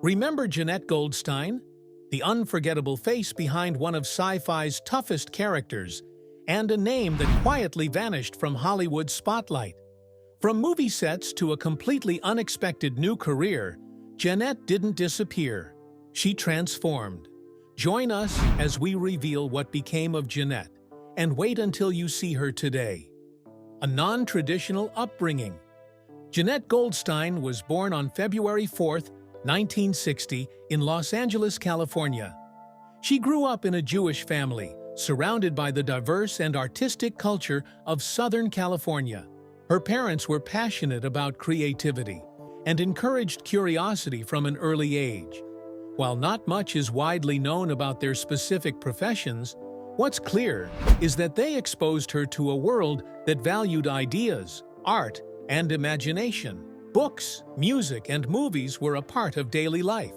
Remember Jenette Goldstein? The unforgettable face behind one of sci-fi's toughest characters, and a name that quietly vanished from Hollywood's spotlight. From movie sets to a completely unexpected new career, Jennette didn't disappear. She transformed. Join us as we reveal what became of Jennette, and wait until you see her today. A non-traditional upbringing. Jenette Goldstein was born on February 4, 1960, in Los Angeles, California. She grew up in a Jewish family, surrounded by the diverse and artistic culture of Southern California. Her parents were passionate about creativity and encouraged curiosity from an early age. While not much is widely known about their specific professions, what's clear is that they exposed her to a world that valued ideas, art, and imagination. Books, music, and movies were a part of daily life.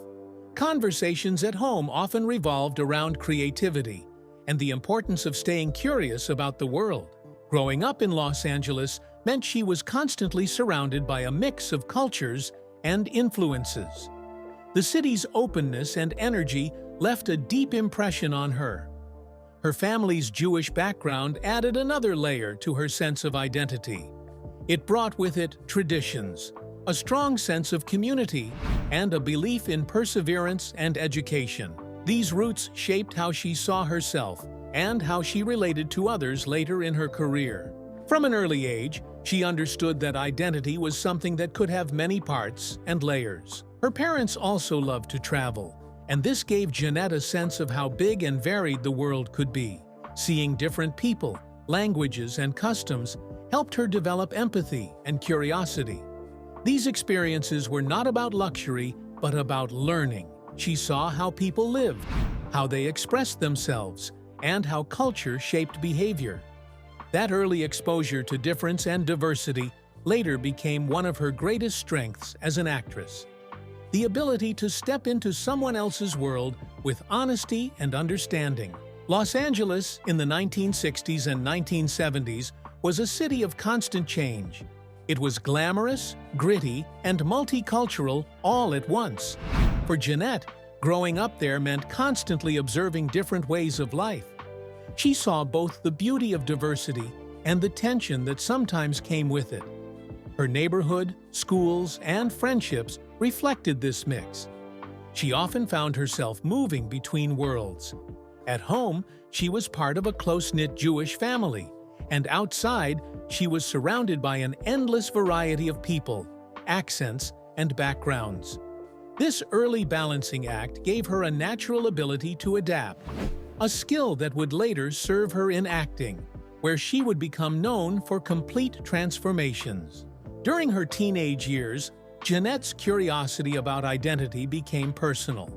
Conversations at home often revolved around creativity and the importance of staying curious about the world. Growing up in Los Angeles meant she was constantly surrounded by a mix of cultures and influences. The city's openness and energy left a deep impression on her. Her family's Jewish background added another layer to her sense of identity. It brought with it traditions, a strong sense of community, and a belief in perseverance and education. These roots shaped how she saw herself and how she related to others later in her career. From an early age, she understood that identity was something that could have many parts and layers. Her parents also loved to travel, and this gave Jennette a sense of how big and varied the world could be. Seeing different people, languages, and customs helped her develop empathy and curiosity. These experiences were not about luxury, but about learning. She saw how people lived, how they expressed themselves, and how culture shaped behavior. That early exposure to difference and diversity later became one of her greatest strengths as an actress. The ability to step into someone else's world with honesty and understanding. Los Angeles in the 1960s and 1970s was a city of constant change. It was glamorous, gritty, and multicultural all at once. For Jennette, growing up there meant constantly observing different ways of life. She saw both the beauty of diversity and the tension that sometimes came with it. Her neighborhood, schools, and friendships reflected this mix. She often found herself moving between worlds. At home, she was part of a close-knit Jewish family, and outside, she was surrounded by an endless variety of people, accents, and backgrounds. This early balancing act gave her a natural ability to adapt, a skill that would later serve her in acting, where she would become known for complete transformations. During her teenage years, Jennette's curiosity about identity became personal.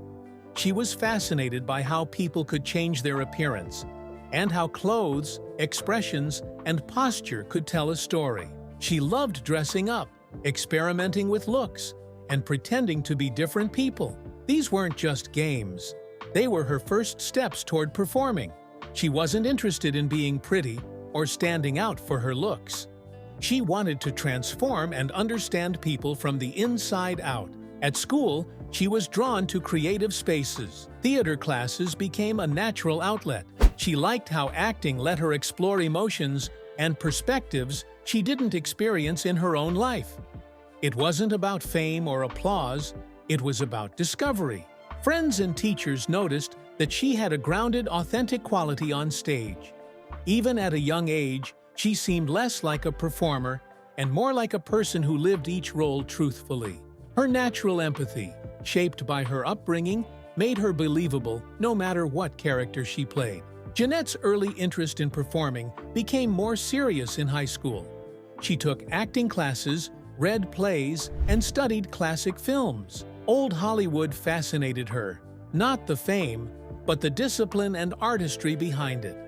She was fascinated by how people could change their appearance, and how clothes, expressions, and posture could tell a story. She loved dressing up, experimenting with looks, and pretending to be different people. These weren't just games. They were her first steps toward performing. She wasn't interested in being pretty or standing out for her looks. She wanted to transform and understand people from the inside out. At school, she was drawn to creative spaces. Theater classes became a natural outlet. She liked how acting let her explore emotions and perspectives she didn't experience in her own life. It wasn't about fame or applause, it was about discovery. Friends and teachers noticed that she had a grounded, authentic quality on stage. Even at a young age, she seemed less like a performer and more like a person who lived each role truthfully. Her natural empathy, shaped by her upbringing, made her believable no matter what character she played. Jennette's early interest in performing became more serious in high school. She took acting classes, read plays, and studied classic films. Old Hollywood fascinated her, not the fame, but the discipline and artistry behind it.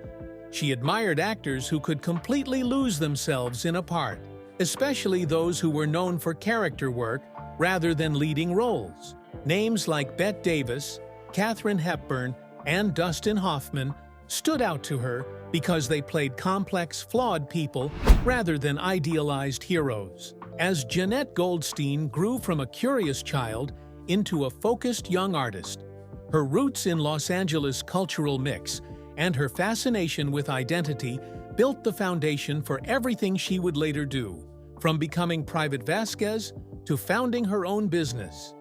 She admired actors who could completely lose themselves in a part, especially those who were known for character work rather than leading roles. Names like Bette Davis, Katharine Hepburn, and Dustin Hoffman stood out to her because they played complex, flawed people rather than idealized heroes. As Jenette Goldstein grew from a curious child into a focused young artist. Her roots in Los Angeles' cultural mix and her fascination with identity built the foundation for everything she would later do, from becoming Private Vasquez to founding her own business.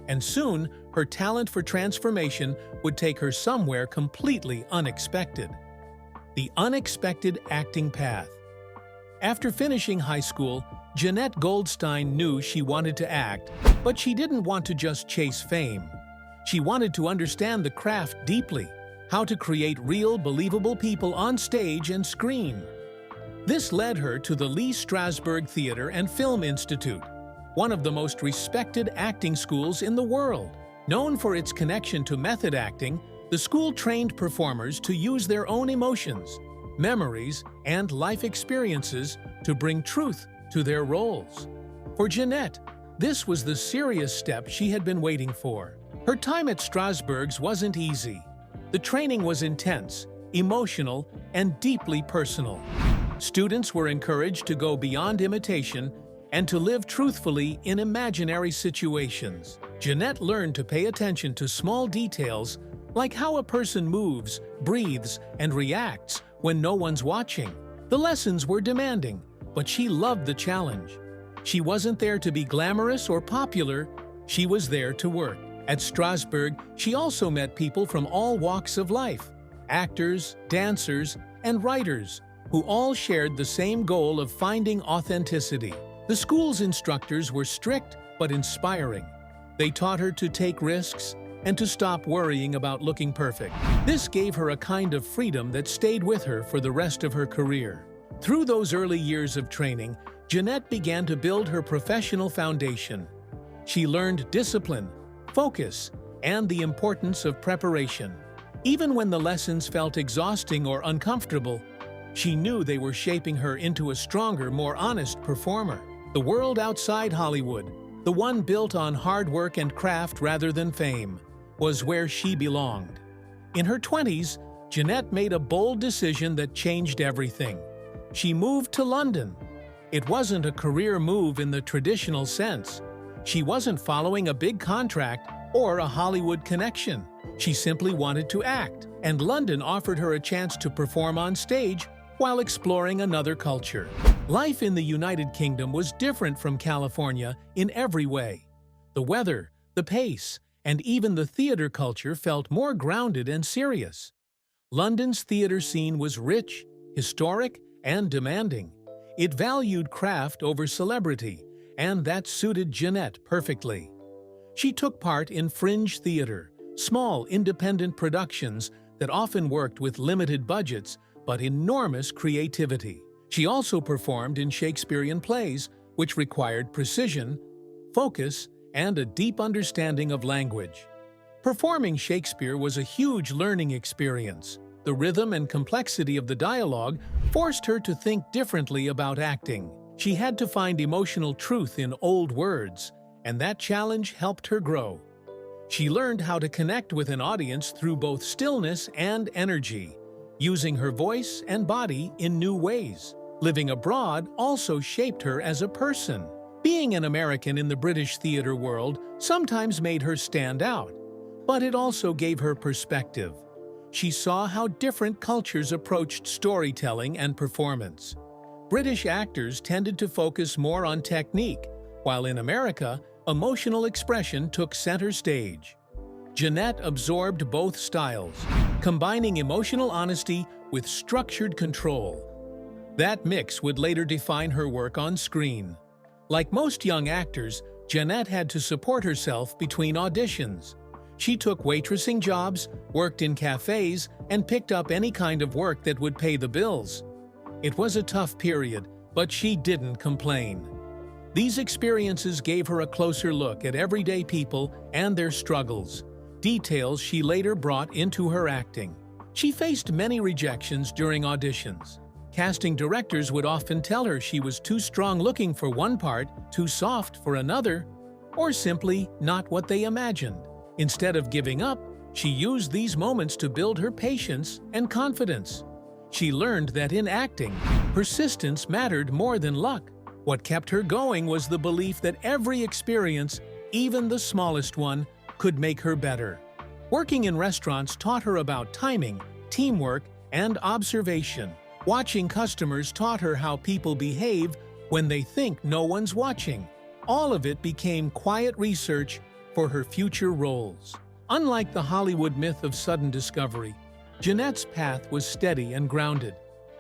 And soon, her talent for transformation would take her somewhere completely unexpected. The unexpected acting path. After finishing high school, Jenette Goldstein knew she wanted to act, but she didn't want to just chase fame. She wanted to understand the craft deeply, how to create real, believable people on stage and screen. This led her to the Lee Strasberg Theater and Film Institute, one of the most respected acting schools in the world. Known for its connection to method acting, the school trained performers to use their own emotions, memories, and life experiences to bring truth to their roles. For Jennette, this was the serious step she had been waiting for. Her time at Strasberg's wasn't easy. The training was intense, emotional, and deeply personal. Students were encouraged to go beyond imitation and to live truthfully in imaginary situations. Jennette learned to pay attention to small details like how a person moves, breathes, and reacts when no one's watching. The lessons were demanding, but she loved the challenge. She wasn't there to be glamorous or popular, she was there to work. At Strasberg, she also met people from all walks of life, actors, dancers, and writers, who all shared the same goal of finding authenticity. The school's instructors were strict but inspiring. They taught her to take risks and to stop worrying about looking perfect. This gave her a kind of freedom that stayed with her for the rest of her career. Through those early years of training, Jennette began to build her professional foundation. She learned discipline, focus, and the importance of preparation. Even when the lessons felt exhausting or uncomfortable, she knew they were shaping her into a stronger, more honest performer. The world outside Hollywood, the one built on hard work and craft rather than fame, was where she belonged. In her 20s, Jennette made a bold decision that changed everything. She moved to London. It wasn't a career move in the traditional sense. She wasn't following a big contract or a Hollywood connection. She simply wanted to act, and London offered her a chance to perform on stage while exploring another culture. Life in the United Kingdom was different from California in every way. The weather, the pace, and even the theater culture felt more grounded and serious. London's theater scene was rich, historic, and demanding. It valued craft over celebrity, and that suited Jennette perfectly. She took part in fringe theater, small independent productions that often worked with limited budgets but enormous creativity. She also performed in Shakespearean plays, which required precision, focus, and a deep understanding of language. Performing Shakespeare was a huge learning experience. The rhythm and complexity of the dialogue forced her to think differently about acting. She had to find emotional truth in old words, and that challenge helped her grow. She learned how to connect with an audience through both stillness and energy, using her voice and body in new ways. Living abroad also shaped her as a person. Being an American in the British theater world sometimes made her stand out, but it also gave her perspective. She saw how different cultures approached storytelling and performance. British actors tended to focus more on technique, while in America, emotional expression took center stage. Jennette absorbed both styles, combining emotional honesty with structured control. That mix would later define her work on screen. Like most young actors, Jennette had to support herself between auditions. She took waitressing jobs, worked in cafes, and picked up any kind of work that would pay the bills. It was a tough period, but she didn't complain. These experiences gave her a closer look at everyday people and their struggles, details she later brought into her acting. She faced many rejections during auditions. Casting directors would often tell her she was too strong-looking for one part, too soft for another, or simply not what they imagined. Instead of giving up, she used these moments to build her patience and confidence. She learned that in acting, persistence mattered more than luck. What kept her going was the belief that every experience even the smallest one, could make her better. Working in restaurants taught her about timing, teamwork, and observation. Watching customers taught her how people behave when they think no one's watching. All of it became quiet research for her future roles. Unlike the Hollywood myth of sudden discovery, Jennette's path was steady and grounded.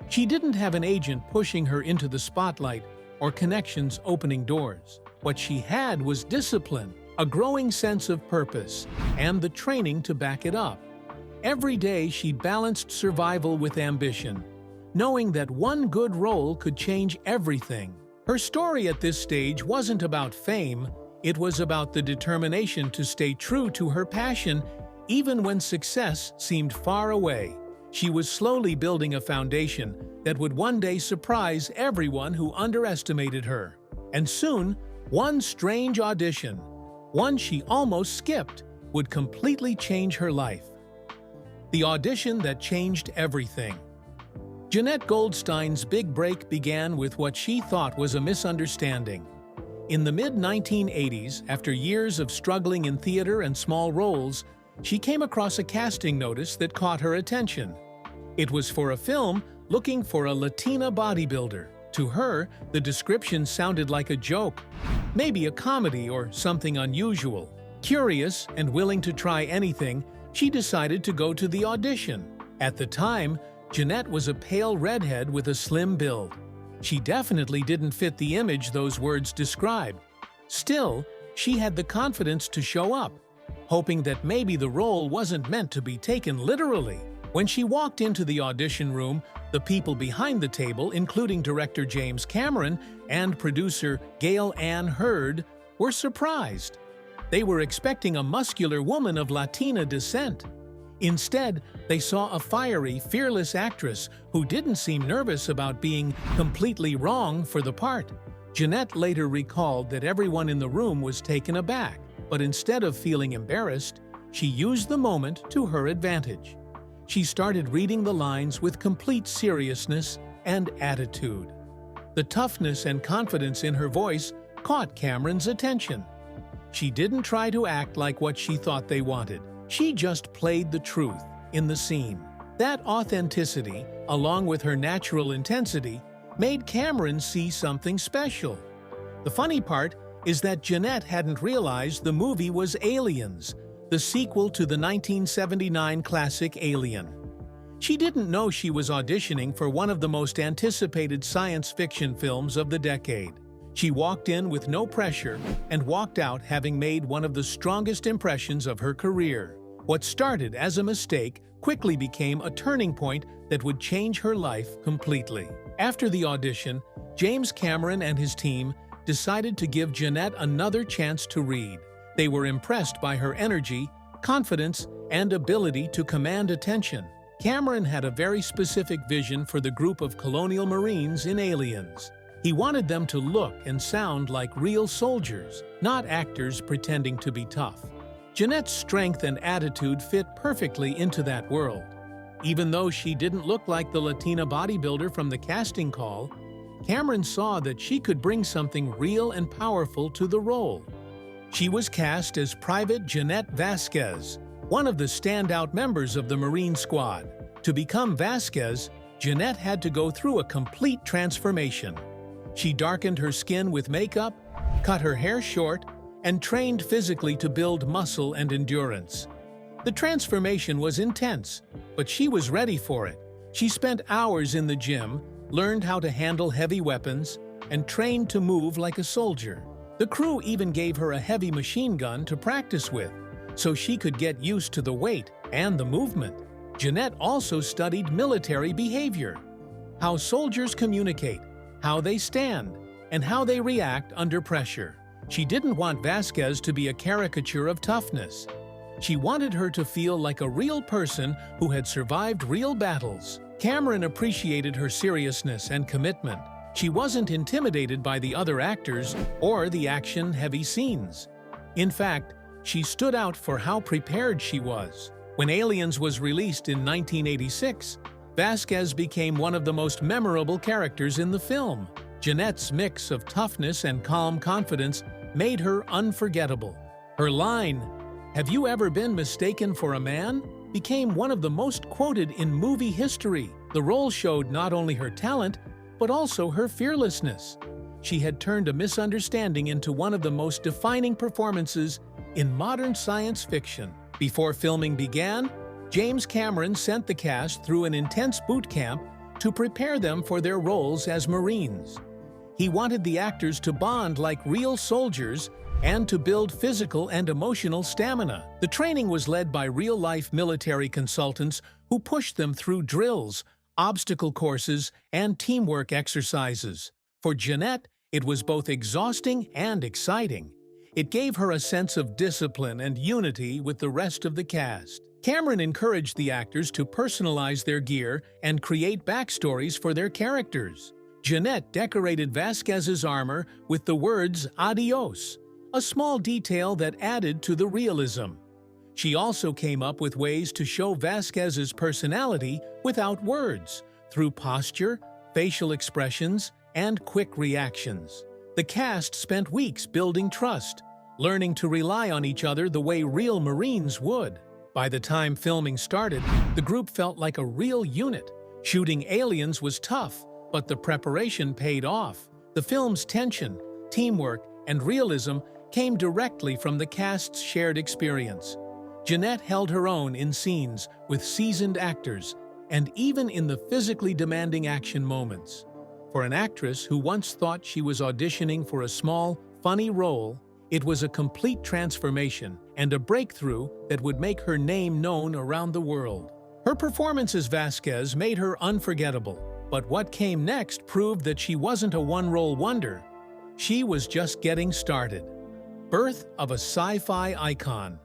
She didn't have an agent pushing her into the spotlight or connections opening doors. What she had was discipline, a growing sense of purpose, and the training to back it up. Every day she balanced survival with ambition, knowing that one good role could change everything. Her story at this stage wasn't about fame, it was about the determination to stay true to her passion even when success seemed far away. She was slowly building a foundation that would one day surprise everyone who underestimated her. And soon, one strange audition, one she almost skipped, would completely change her life. The audition that changed everything. Jenette Goldstein's big break began with what she thought was a misunderstanding. In the mid-1980s, after years of struggling in theater and small roles, she came across a casting notice that caught her attention. It was for a film looking for a Latina bodybuilder. To her, the description sounded like a joke, maybe a comedy or something unusual. Curious and willing to try anything, she decided to go to the audition. At the time, Jennette was a pale redhead with a slim build. She definitely didn't fit the image those words described. Still, she had the confidence to show up, hoping that maybe the role wasn't meant to be taken literally. When she walked into the audition room, the people behind the table, including director James Cameron and producer Gail Ann Hurd, were surprised. They were expecting a muscular woman of Latina descent. Instead, they saw a fiery, fearless actress who didn't seem nervous about being completely wrong for the part. Jennette later recalled that everyone in the room was taken aback, but instead of feeling embarrassed, she used the moment to her advantage. She started reading the lines with complete seriousness and attitude. The toughness and confidence in her voice caught Cameron's attention. She didn't try to act like what she thought they wanted. She just played the truth in the scene. That authenticity, along with her natural intensity, made Cameron see something special. The funny part is that Jennette hadn't realized the movie was Aliens, the sequel to the 1979 classic Alien. She didn't know she was auditioning for one of the most anticipated science fiction films of the decade. She walked in with no pressure and walked out having made one of the strongest impressions of her career. What started as a mistake quickly became a turning point that would change her life completely. After the audition, James Cameron and his team decided to give Jennette another chance to read. They were impressed by her energy, confidence, and ability to command attention. Cameron had a very specific vision for the group of colonial Marines in Aliens. He wanted them to look and sound like real soldiers, not actors pretending to be tough. Jennette's strength and attitude fit perfectly into that world. Even though she didn't look like the Latina bodybuilder from the casting call, Cameron saw that she could bring something real and powerful to the role. She was cast as Private Jennette Vasquez, one of the standout members of the Marine Squad. To become Vasquez, Jennette had to go through a complete transformation. She darkened her skin with makeup, cut her hair short, and trained physically to build muscle and endurance. The transformation was intense, but she was ready for it. She spent hours in the gym, learned how to handle heavy weapons, and trained to move like a soldier. The crew even gave her a heavy machine gun to practice with, so she could get used to the weight and the movement. Jennette also studied military behavior, how soldiers communicate, how they stand, and how they react under pressure. She didn't want Vasquez to be a caricature of toughness. She wanted her to feel like a real person who had survived real battles. Cameron appreciated her seriousness and commitment. She wasn't intimidated by the other actors or the action-heavy scenes. In fact, she stood out for how prepared she was. When Aliens was released in 1986, Vasquez became one of the most memorable characters in the film. Jennette's mix of toughness and calm confidence made her unforgettable. Her line, "Have you ever been mistaken for a man?" became one of the most quoted in movie history. The role showed not only her talent, but also her fearlessness. She had turned a misunderstanding into one of the most defining performances in modern science fiction. Before filming began, James Cameron sent the cast through an intense boot camp to prepare them for their roles as Marines. He wanted the actors to bond like real soldiers and to build physical and emotional stamina. The training was led by real-life military consultants who pushed them through drills, obstacle courses, and teamwork exercises. For Jennette, it was both exhausting and exciting. It gave her a sense of discipline and unity with the rest of the cast. Cameron encouraged the actors to personalize their gear and create backstories for their characters. Jennette decorated Vasquez's armor with the words "Adios," a small detail that added to the realism. She also came up with ways to show Vasquez's personality without words, through posture, facial expressions, and quick reactions. The cast spent weeks building trust, learning to rely on each other the way real Marines would. By the time filming started, the group felt like a real unit. Shooting aliens was tough, but the preparation paid off. The film's tension, teamwork, and realism came directly from the cast's shared experience. Jennette held her own in scenes with seasoned actors, and even in the physically demanding action moments. For an actress who once thought she was auditioning for a small, funny role, it was a complete transformation and a breakthrough that would make her name known around the world. Her performance as Vasquez made her unforgettable, but what came next proved that she wasn't a one-role wonder. She was just getting started. Birth of a sci-fi icon.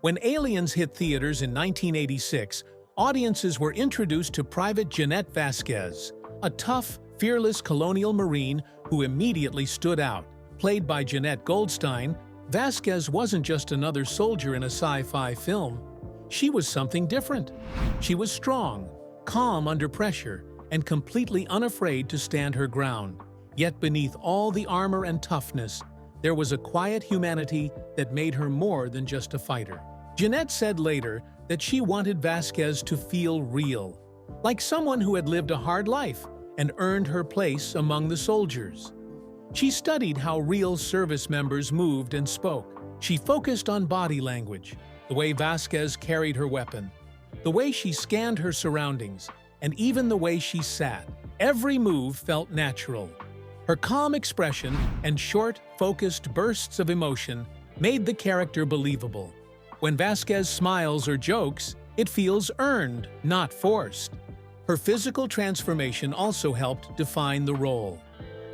When Aliens hit theaters in 1986, audiences were introduced to Private Jennette Vasquez, a tough, fearless colonial Marine who immediately stood out. Played by Jenette Goldstein, Vasquez wasn't just another soldier in a sci-fi film. She was something different. She was strong, calm under pressure, and completely unafraid to stand her ground. Yet beneath all the armor and toughness, there was a quiet humanity that made her more than just a fighter. Jennette said later that she wanted Vasquez to feel real, like someone who had lived a hard life and earned her place among the soldiers. She studied how real service members moved and spoke. She focused on body language, the way Vasquez carried her weapon, the way she scanned her surroundings, and even the way she sat. Every move felt natural. Her calm expression and short, focused bursts of emotion made the character believable. When Vasquez smiles or jokes, it feels earned, not forced. Her physical transformation also helped define the role.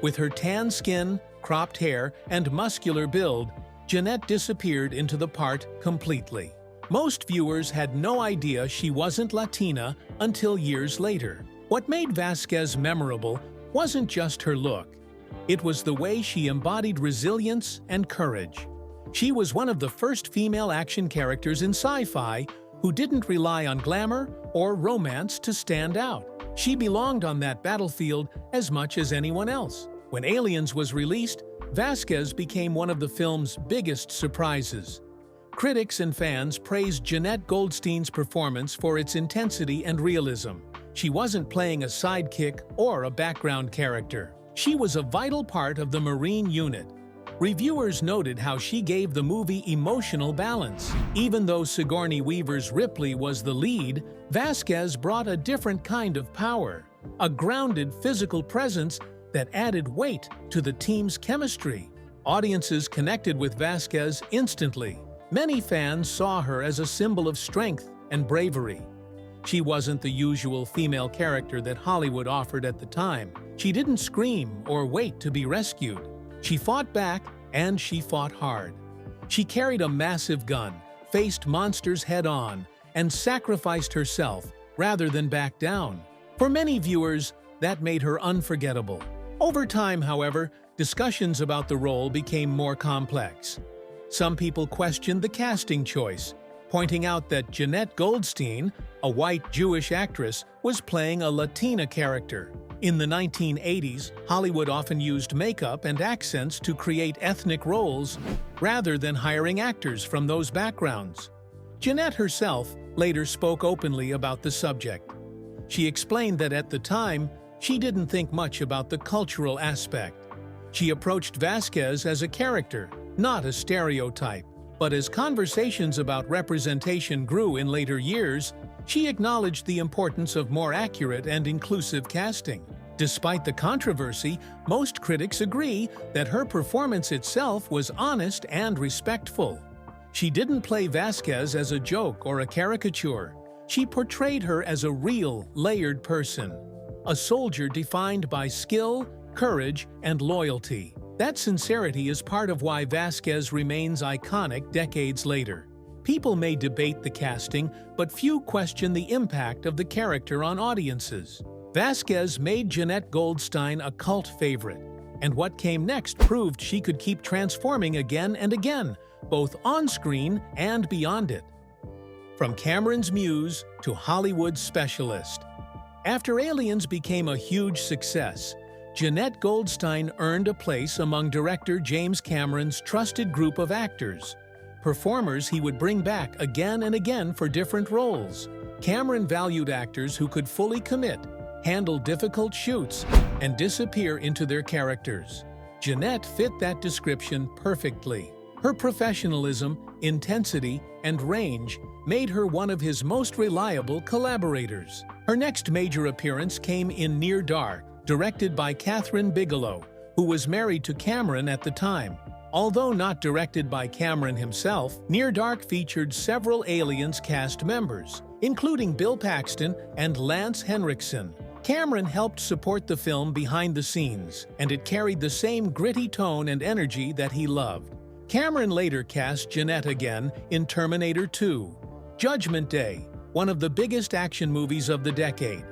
With her tan skin, cropped hair, and muscular build, Jennette disappeared into the part completely. Most viewers had no idea she wasn't Latina until years later. What made Vasquez memorable wasn't just her look. It was the way she embodied resilience and courage. She was one of the first female action characters in sci-fi who didn't rely on glamour or romance to stand out. She belonged on that battlefield as much as anyone else. When Aliens was released, Vasquez became one of the film's biggest surprises. Critics and fans praised Jenette Goldstein's performance for its intensity and realism. She wasn't playing a sidekick or a background character. She was a vital part of the Marine unit. Reviewers noted how she gave the movie emotional balance. Even though Sigourney Weaver's Ripley was the lead, Vasquez brought a different kind of power, a grounded physical presence that added weight to the team's chemistry. Audiences connected with Vasquez instantly. Many fans saw her as a symbol of strength and bravery. She wasn't the usual female character that Hollywood offered at the time. She didn't scream or wait to be rescued. She fought back, and she fought hard. She carried a massive gun, faced monsters head-on, and sacrificed herself rather than back down. For many viewers, that made her unforgettable. Over time, however, discussions about the role became more complex. Some people questioned the casting choice, pointing out that Jenette Goldstein, a white Jewish actress, was playing a Latina character. In the 1980s, Hollywood often used makeup and accents to create ethnic roles rather than hiring actors from those backgrounds. Jennette herself later spoke openly about the subject. She explained that at the time, she didn't think much about the cultural aspect. She approached Vasquez as a character, not a stereotype. But as conversations about representation grew in later years, she acknowledged the importance of more accurate and inclusive casting. Despite the controversy, most critics agree that her performance itself was honest and respectful. She didn't play Vasquez as a joke or a caricature. She portrayed her as a real, layered person, a soldier defined by skill, courage, and loyalty. That sincerity is part of why Vasquez remains iconic decades later. People may debate the casting, but few question the impact of the character on audiences. Vasquez made Jenette Goldstein a cult favorite, and what came next proved she could keep transforming again and again, both on-screen and beyond it. From Cameron's muse to Hollywood's specialist. After Aliens became a huge success, Jenette Goldstein earned a place among director James Cameron's trusted group of actors, performers he would bring back again and again for different roles. Cameron valued actors who could fully commit, handle difficult shoots, and disappear into their characters. Jennette fit that description perfectly. Her professionalism, intensity, and range made her one of his most reliable collaborators. Her next major appearance came in Near Dark, directed by Catherine Bigelow, who was married to Cameron at the time. Although not directed by Cameron himself, Near Dark featured several Aliens cast members, including Bill Paxton and Lance Henriksen. Cameron helped support the film behind the scenes, and it carried the same gritty tone and energy that he loved. Cameron later cast Jennette again in Terminator 2, Judgment Day, one of the biggest action movies of the decade.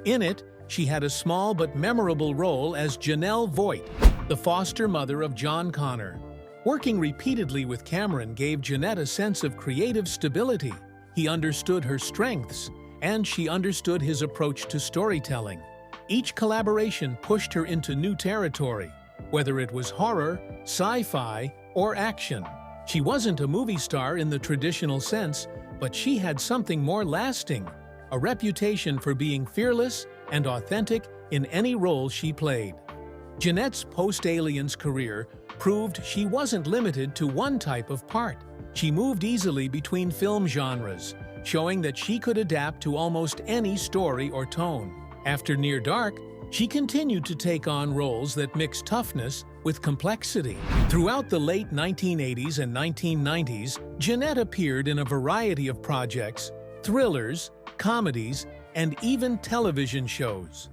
In it, she had a small but memorable role as Janelle Voight, the foster mother of John Connor. Working repeatedly with Cameron gave Jennette a sense of creative stability. He understood her strengths, and she understood his approach to storytelling. Each collaboration pushed her into new territory, whether it was horror, sci-fi, or action. She wasn't a movie star in the traditional sense, but she had something more lasting, a reputation for being fearless and authentic in any role she played. Jennette's post-Aliens career proved she wasn't limited to one type of part. She moved easily between film genres, showing that she could adapt to almost any story or tone. After Near Dark, she continued to take on roles that mixed toughness with complexity. Throughout the late 1980s and 1990s, Jennette appeared in a variety of projects, thrillers, comedies, and even television shows.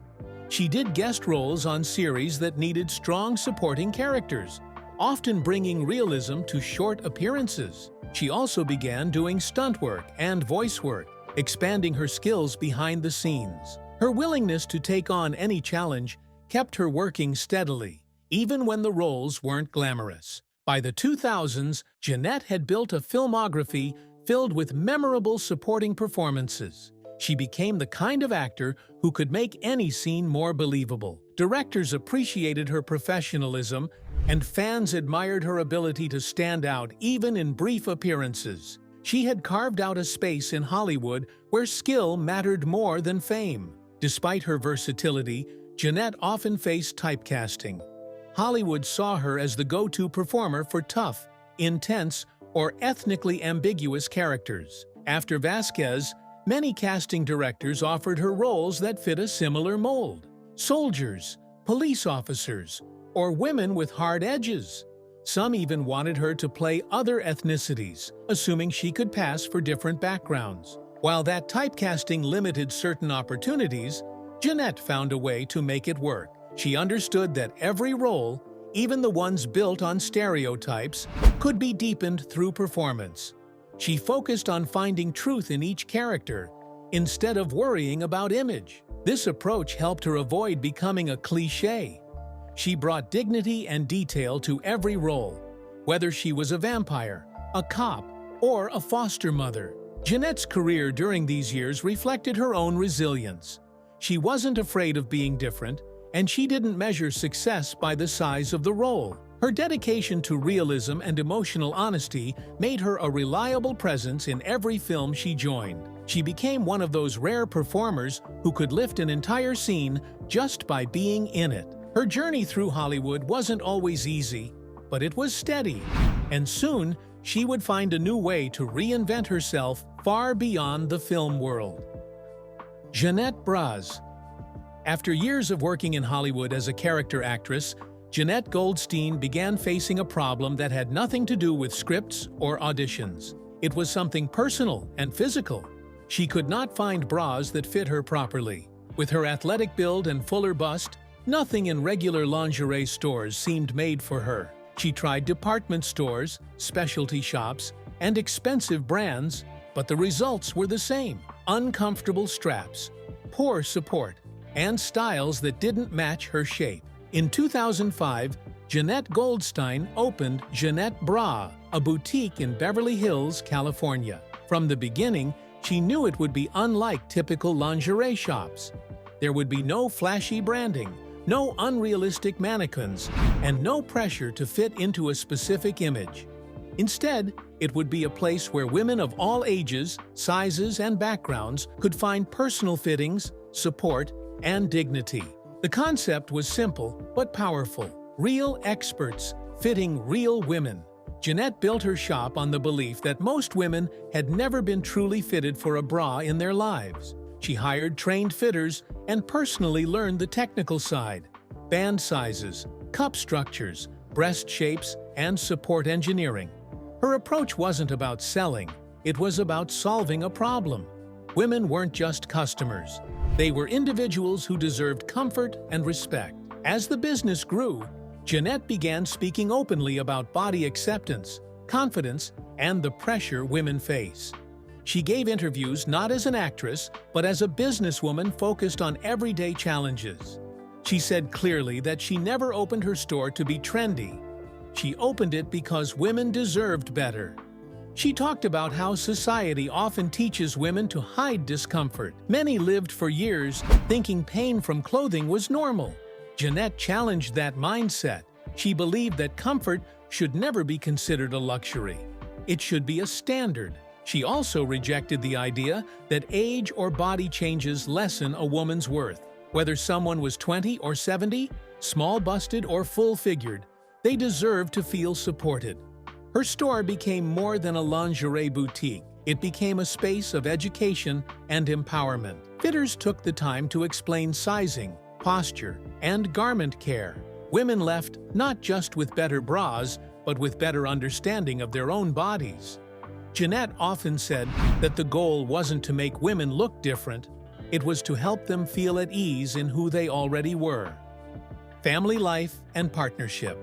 She did guest roles on series that needed strong supporting characters, often bringing realism to short appearances. She also began doing stunt work and voice work, expanding her skills behind the scenes. Her willingness to take on any challenge kept her working steadily, even when the roles weren't glamorous. By the 2000s, Jennette had built a filmography filled with memorable supporting performances. She became the kind of actor who could make any scene more believable. Directors appreciated her professionalism, and fans admired her ability to stand out even in brief appearances. She had carved out a space in Hollywood where skill mattered more than fame. Despite her versatility, Jennette often faced typecasting. Hollywood saw her as the go-to performer for tough, intense, or ethnically ambiguous characters. After Vasquez, many casting directors offered her roles that fit a similar mold: soldiers, police officers, or women with hard edges. Some even wanted her to play other ethnicities, assuming she could pass for different backgrounds. While that typecasting limited certain opportunities, Jennette found a way to make it work. She understood that every role, even the ones built on stereotypes, could be deepened through performance. She focused on finding truth in each character, instead of worrying about image. This approach helped her avoid becoming a cliché. She brought dignity and detail to every role, whether she was a vampire, a cop, or a foster mother. Jennette's career during these years reflected her own resilience. She wasn't afraid of being different, and she didn't measure success by the size of the role. Her dedication to realism and emotional honesty made her a reliable presence in every film she joined. She became one of those rare performers who could lift an entire scene just by being in it. Her journey through Hollywood wasn't always easy, but it was steady, and soon she would find a new way to reinvent herself far beyond the film world. Jennette Goldstein. After years of working in Hollywood as a character actress, Jenette Goldstein began facing a problem that had nothing to do with scripts or auditions. It was something personal and physical. She could not find bras that fit her properly. With her athletic build and fuller bust, nothing in regular lingerie stores seemed made for her. She tried department stores, specialty shops, and expensive brands, but the results were the same: uncomfortable straps, poor support, and styles that didn't match her shape. In 2005, Jenette Goldstein opened Jennette Bra, a boutique in Beverly Hills, California. From the beginning, she knew it would be unlike typical lingerie shops. There would be no flashy branding, no unrealistic mannequins, and no pressure to fit into a specific image. Instead, it would be a place where women of all ages, sizes, and backgrounds could find personal fittings, support, and dignity. The concept was simple but powerful: real experts fitting real women. Jennette built her shop on the belief that most women had never been truly fitted for a bra in their lives. She hired trained fitters and personally learned the technical side: band sizes, cup structures, breast shapes, and support engineering. Her approach wasn't about selling, it was about solving a problem. Women weren't just customers. They were individuals who deserved comfort and respect. As the business grew, Jennette began speaking openly about body acceptance, confidence, and the pressure women face. She gave interviews not as an actress, but as a businesswoman focused on everyday challenges. She said clearly that she never opened her store to be trendy. She opened it because women deserved better. She talked about how society often teaches women to hide discomfort. Many lived for years thinking pain from clothing was normal. Jennette challenged that mindset. She believed that comfort should never be considered a luxury. It should be a standard. She also rejected the idea that age or body changes lessen a woman's worth. Whether someone was 20 or 70, small-busted or full-figured, they deserved to feel supported. Her store became more than a lingerie boutique. It became a space of education and empowerment. Fitters took the time to explain sizing, posture, and garment care. Women left not just with better bras, but with better understanding of their own bodies. Jennette often said that the goal wasn't to make women look different, it was to help them feel at ease in who they already were. Family life and partnership.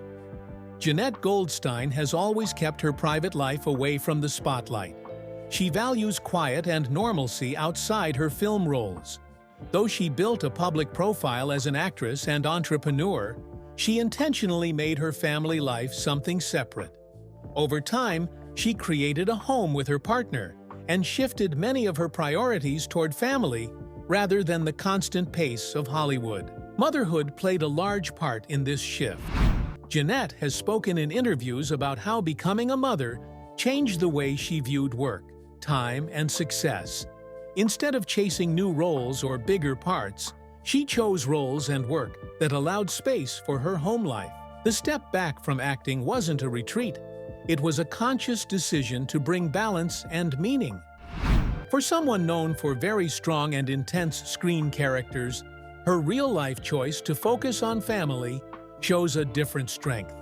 Jenette Goldstein has always kept her private life away from the spotlight. She values quiet and normalcy outside her film roles. Though she built a public profile as an actress and entrepreneur, she intentionally made her family life something separate. Over time, she created a home with her partner and shifted many of her priorities toward family rather than the constant pace of Hollywood. Motherhood played a large part in this shift. Jennette has spoken in interviews about how becoming a mother changed the way she viewed work, time, and success. Instead of chasing new roles or bigger parts, she chose roles and work that allowed space for her home life. The step back from acting wasn't a retreat. It was a conscious decision to bring balance and meaning. For someone known for very strong and intense screen characters, her real-life choice to focus on family shows a different strength.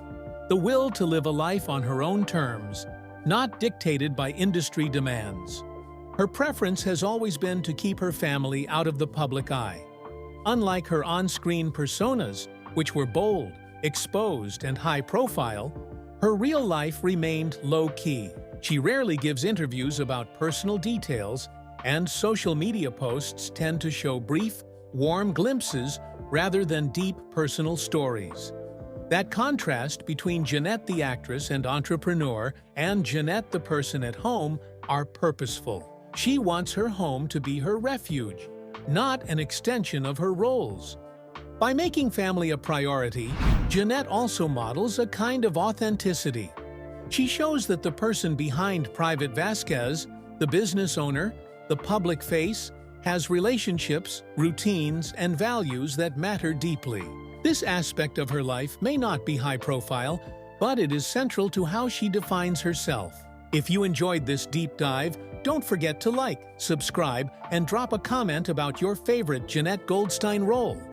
The will to live a life on her own terms, not dictated by industry demands. Her preference has always been to keep her family out of the public eye. Unlike her on-screen personas, which were bold, exposed, and high-profile, her real life remained low-key. She rarely gives interviews about personal details, and social media posts tend to show brief, warm glimpses rather than deep personal stories. That contrast between Jennette the actress and entrepreneur and Jennette the person at home are purposeful. She wants her home to be her refuge, not an extension of her roles. By making family a priority, Jennette also models a kind of authenticity. She shows that the person behind Private Vasquez, the business owner, the public face, has relationships, routines, and values that matter deeply. This aspect of her life may not be high profile, but it is central to how she defines herself. If you enjoyed this deep dive, don't forget to like, subscribe, and drop a comment about your favorite Jenette Goldstein role.